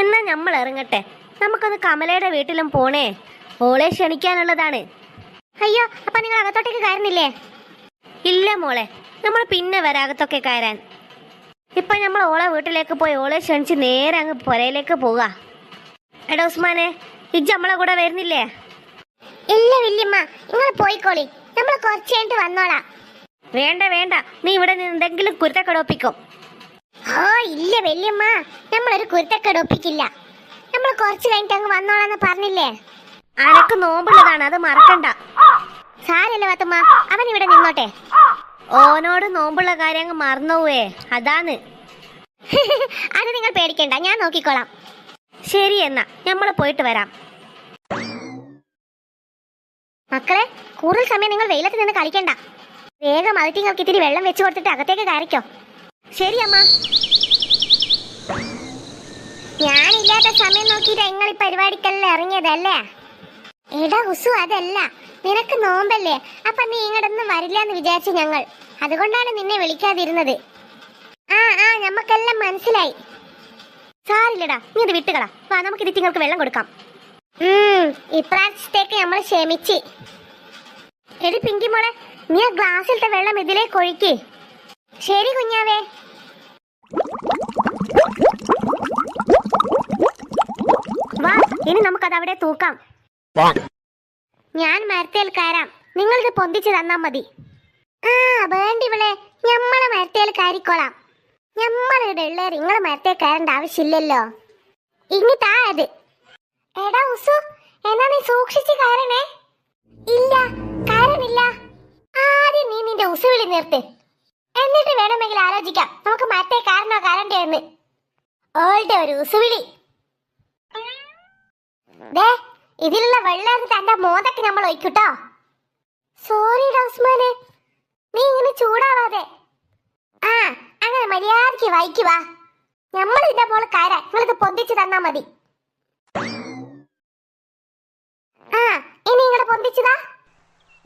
എന്നാ നമ്മൾ ഇറങ്ങട്ടെ. നമുക്കൊന്ന് കമലയുടെ വീട്ടിലും പോണേ. ഓളെ ക്ഷണിക്കാനുള്ളതാണ്. അയ്യോ, അപ്പൊ നിങ്ങൾ അകത്തോട്ടേക്ക് കയറുന്നില്ലേ? ഇല്ല മോളെ, നമ്മൾ പിന്നെ വരാം അകത്തൊക്കെ കയറാൻ. ഇപ്പൊ നമ്മൾ ഓളെ വീട്ടിലേക്ക് പോയി ഓളെ ക്ഷണിച്ച് നേരെ അങ്ങ് പുരയിലേക്ക് പോവുക. എടാ ഉസ്മാനെ, ഇജ്ജ് നമ്മളെ കൂടെ വരുന്നില്ലേ? ഇല്ല വല്യമ്മ, നിങ്ങൾ പോയിക്കോളി, നമ്മൾ കുറച്ച് കഴിഞ്ഞിട്ട് വന്നോളാം. വേണ്ട വേണ്ട, നീ ഇവിടെ നിന്ന് എന്തെങ്കിലും കുരുത്തക്കടൊപ്പിക്കും. ഓ ഇല്ല വല്യമ്മ, നമ്മളൊരു കുരുത്തക്കേട് ഒപ്പിക്കില്ല. നമ്മൾ കുറച്ച് കഴിഞ്ഞിട്ട് അങ്ങ് വന്നോളാന്ന് പറഞ്ഞില്ലേ? അനക്ക് നോമ്പുള്ളതാണ്, അത് മറക്കണ്ട. സാരല്ല പാത്തുമ്മ, അവൻ ഇവിടെ നിന്നോട്ടെ. ഓനോട് നോമ്പുള്ള കാര്യം അങ്ങ് മറന്നുപോവേ, അതാണ്. അത് നിങ്ങൾ പേടിക്കണ്ട, ഞാൻ നോക്കിക്കോളാം. ശരി, എന്നാ നമ്മൾ പോയിട്ട് വരാം. മക്കളെ, കൂടുതൽ സമയം നിങ്ങൾ വെയിലത്ത് നിന്ന് കളിക്കണ്ട. വേഗം അതിങ്ങൾക്ക് ഇത്തിരി വെള്ളം വെച്ച് കൊടുത്തിട്ട് അകത്തേക്ക് കയറിക്കോ. ശരി അമ്മ. ഞാനില്ലാത്ത സമയം നോക്കിയിട്ട് നിങ്ങൾ ഈ പരിപാടിക്കെല്ലാം ഇറങ്ങിയതല്ലേ? എടാ ഉസു, അതല്ല, നിനക്ക് നോമ്പല്ലേ, അപ്പൊ നീ ഇങ്ങോട്ടൊന്നും വരില്ല എന്ന് വിചാരിച്ചു ഞങ്ങൾ. അതുകൊണ്ടാണ് നിന്നെ വിളിക്കാതിരുന്നത്. ആ നമുക്കെല്ലാം മനസ്സിലായി. സാരില്ലടാ, നീ ഇത് വിട്ടുകളാ. വാ, നമുക്ക് ഇതിങ്ങൾക്ക് വെള്ളം കൊടുക്കാം. ഇപ്രാവശ്യത്തേക്ക് നമ്മൾ ക്ഷമിച്ച്. എടി പിങ്കി മോളെ, നീ ആ ഗ്ലാസ്സിലത്തെ വെള്ളം ഇതിലേക്ക് ഒഴിക്കേ. ശരി കുഞ്ഞാവേ. വാ, ഇനി നമുക്കത് അവിടെ തൂക്കാം. ഞാൻ മരത്തേൽ കയറാം, നിങ്ങളിത് പൊന്തിച്ച് തന്നാ മതി. വേണ്ടിവിളെ, ഞമ്മളെ മരത്തേൽ കയറിക്കോളാം. ഞമ്മളിവിടെ ഉള്ളേർ നിങ്ങളെ മരത്തേൽ കയറേണ്ട ആവശ്യമില്ലല്ലോ. ഇനി താ അത്. എടാ ഉസു, എന്നാ നീ സൂക്ഷിച്ച് കയറണേ. ഇല്ല, കയറണില്ല. ആദ്യം നീ നിന്റെ ഉസുവിളി നിർത്ത്, എന്നിട്ട് വേണമെങ്കിൽ ആലോചിക്കാം നമുക്ക് മരത്തെ കയറണോ കയറണ്ടേ എന്ന്. ഓളുടെ ഒരു ഉസുവിളി. ഇതിലുള്ള വെള്ളം തന്റെ മോതക്ക് നമ്മൾ ഒഴിക്കൂട്ടോ. സോറി ഉസ്മാനെ, നീ ഇങ്ങനെ ചൂടാവാതെ. അങ്ങനെ മര്യാദക്ക് വായിക്കുവാ. നമ്മൾ ഇതിന്റെ പോലെ കയറാൻ നിങ്ങളിത് പൊന്തിച്ച് തന്നാ മതി. ഇനി ഇങ്ങോട്ട് പൊന്തിച്ചതാ.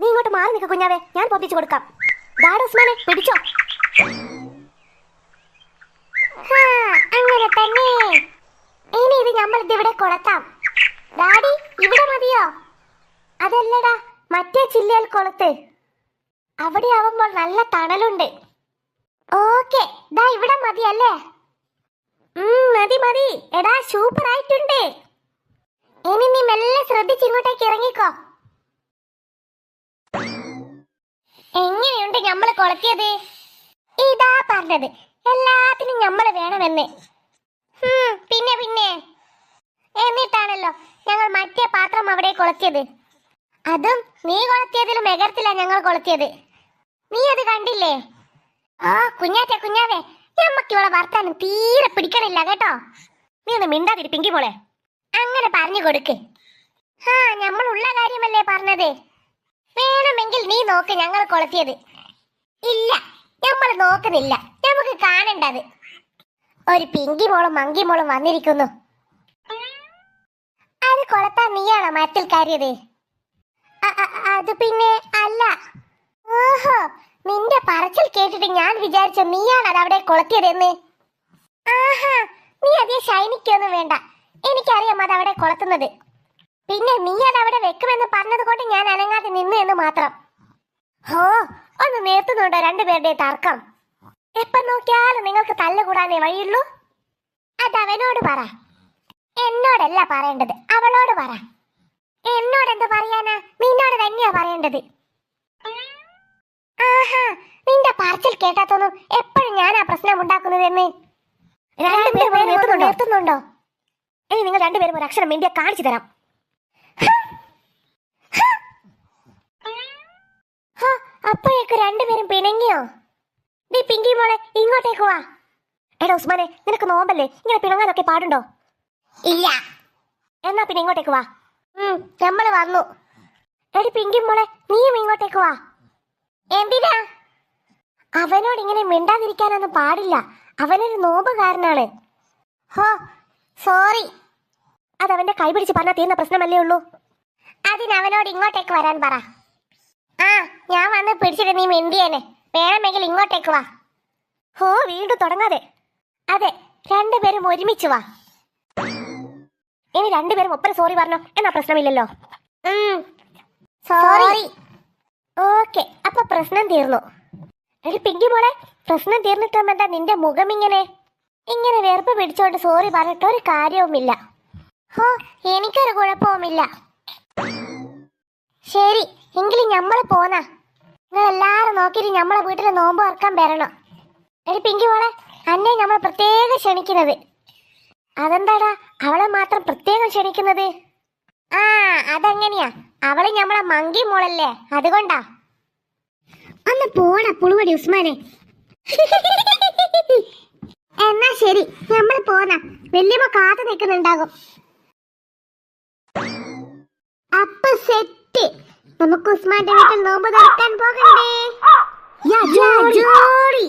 നീ ഇങ്ങോട്ട് മാറി നിൽക്ക കുഞ്ഞാവേ, ഞാൻ പൊന്തിച്ചു കൊടുക്കാം. ദാടാ ഉസ്മാനെ, പിടിച്ചോ. അങ്ങനെ തന്നെ. ഇനി ഇത് നമ്മൾ ഇതിവിടെ കൊളത്താം. ഡാഡി, ഇവിടെ മതിയോ? അതല്ലടാ, മറ്റേ ചില്ലയിൽ കൊളുത്ത്. അവിടെ ആവുമ്പോൾ നല്ല തണലുണ്ട്. ഓക്കെ, ദാ ഇവിടെ മതിയല്ലേ? മതി മതി. എടാ, സൂപ്പർ ആയിട്ടുണ്ട്. ഇനി നീ മെല്ലെ ശ്രദ്ധിച്ച് ഇങ്ങോട്ടേക്ക് ഇറങ്ങിക്കോ. എങ്ങനെയുണ്ട് നമ്മൾ കൊളത്തിയത്? ഇതാ പറഞ്ഞത്, എല്ലാത്തിനും നമ്മൾ വേണമെന്ന്. പിന്നെ പിന്നെ എന്നിട്ടാണല്ലോ ഞങ്ങൾ മറ്റേ പാത്രം അവിടെ കൊളത്തിയത്. അതും നീ കൊളത്തിയതിലും മെഗർത്തിലാ ഞങ്ങൾ കൊളത്തിയത്. നീ അത് കണ്ടില്ലേ? കുഞ്ഞാവേ, ഞമ്മക്ക് ഇവിടെ വർത്താനം തീരെ പിടിക്കണില്ല കേട്ടോ. നീ ഒന്ന് മിണ്ടാതിരി പിങ്കി മോളെ. അങ്ങനെ പറഞ്ഞു കൊടുക്ക്. നമ്മൾ ഉള്ള കാര്യമല്ലേ പറഞ്ഞത്. വേണമെങ്കിൽ നീ നോക്ക് ഞങ്ങൾ കൊളത്തിയത്. ഇല്ല, നമ്മൾ നോക്കുന്നില്ല, നമുക്ക് കാണണ്ടത്. ഒരു പിങ്കി മോളും മങ്കി മോളും വന്നിരിക്കുന്നു. അത് കൊളത്താൻ നീയാണോ മരത്തിൽ കയറിയത്? അത് പിന്നെ അല്ല. ഓഹോ, നിന്റെ പറച്ചിൽ കേട്ടിട്ട് ഞാൻ വിചാരിച്ച നീയാണ് അത് അവിടെ കൊളത്തിയതെന്ന്. നീ അതേ ശൈനിക്കൊന്നും വേണ്ട, എനിക്കറിയാം അത് അവിടെ കൊളത്തുന്നത്. പിന്നെ നീ അത് അവിടെ വെക്കുമെന്ന് പറഞ്ഞത് കൊണ്ട് ഞാൻ അനങ്ങാതെ നിന്നു എന്ന് മാത്രം. ഒന്ന് നിർത്തുന്നുണ്ടോ രണ്ടുപേരുടെ തർക്കം? എപ്പം നോക്കിയാലും നിങ്ങൾക്ക് തല്ലുകൂടാനേ വഴിയുള്ളൂ. അത് അവനോട് പറ, എന്നോടല്ല പറയേണ്ടത്, അവളോട് പറ. എന്നോട് എന്ത് പറയാനാ? നിന്നോട് തന്നെയാ പറയേണ്ടത്. നിന്റെ പറച്ചിൽ കേട്ടാത്തൊന്നും എപ്പോഴും ഞാനാ പ്രശ്നം ഉണ്ടാക്കുന്നതെന്ന്. നിർത്തുന്നുണ്ടോ? ഇനി നിങ്ങൾ രണ്ടുപേരും ഒരു അക്ഷരം വേണ്ടിയാ കാണിച്ചു തരാം. അപ്പോഴേക്ക് രണ്ടുപേരും പിണങ്ങിയോ? നീ പിങ്കി മോളെ, ഇങ്ങോട്ടേക്ക് വാ. എടാ ഉസ്മാനെ, നിനക്ക് നോമ്പല്ലേ, ഇങ്ങനെ പിണങ്ങാനൊക്കെ പാടുണ്ടോ? ഇല്ല. എന്നാ പിന്നെ ഇങ്ങോട്ടേക്ക് വാ. നമ്മൾ വന്നു. എടി പിങ്കി മോളെ, നീയും ഇങ്ങോട്ടേക്ക് വാ. എന്തിനാ? അവനോട് ഇങ്ങനെ മിണ്ടാതിരിക്കാനൊന്നും പാടില്ല, അവനൊരു നോമ്പുകാരനാണ്. സോറി. അതവന്റെ കൈ പിടിച്ച് പറഞ്ഞാൽ തീർന്ന പ്രശ്നമല്ലേ ഉള്ളൂ. അതിനവനോട് ഇങ്ങോട്ടേക്ക് വരാൻ പറ. ഞാൻ വന്ന് പിടിച്ചിട്ട് നീ മിണ്ടിയേനെ. വേണമെങ്കിൽ ഇങ്ങോട്ടേക്ക് വാ. വീണ്ടും തുടങ്ങാതെ. അതെ, രണ്ടുപേരും ഒരുമിച്ച് വാ. ഇനി രണ്ടുപേരും ഒപ്പര സോറി പറഞ്ഞോ എന്നാ പ്രശ്നമില്ലല്ലോ. സോറി. ഓക്കെ, അപ്പൊ പ്രശ്നം തീർന്നു. എടി പിങ്കി മോളെ, പ്രശ്നം തീർന്നിട്ടാകുമ്പോ നിന്റെ മുഖം ഇങ്ങനെ വേർപ്പ് പിടിച്ചോണ്ട് സോറി പറഞ്ഞിട്ട് ഒരു കാര്യവുമില്ല. ഹോ, എനിക്കൊരു കുഴപ്പവുമില്ല. ശരി, എങ്കിലും ഞമ്മള് പോന്നാ. നിങ്ങൾ എല്ലാരും നോക്കിയിട്ട് ഞമ്മളെ വീട്ടില് നോമ്പ് തുറക്കാൻ വരണം. എടി പിങ്കി മോളെ, അന്നെ നമ്മൾ പ്രത്യേകം ക്ഷണിക്കുന്നത്. അതെന്താടാ അവളെ മാത്രം പ്രത്യേകം ക്ഷണിക്കുന്നത്? ആ, അതെങ്ങനെയാ, അവള് ഞമ്മളെ മങ്കി മോളല്ലേ, അതുകൊണ്ടാ. ഒന്ന് പോണ പുളുവടി ഉസ്മാനെ. എന്നാ ശരി, നമ്മൾ പോന്ന. വല്യമ്മ കാത്തു നിൽക്കുന്നുണ്ടാകും. അപ്പൊ സെറ്റ്. നമുക്ക് ഉസ്മാന്റെ വീട്ടിൽ നോമ്പ് തുറക്കാൻ പോകണ്ടേ? യാ ജോഡി.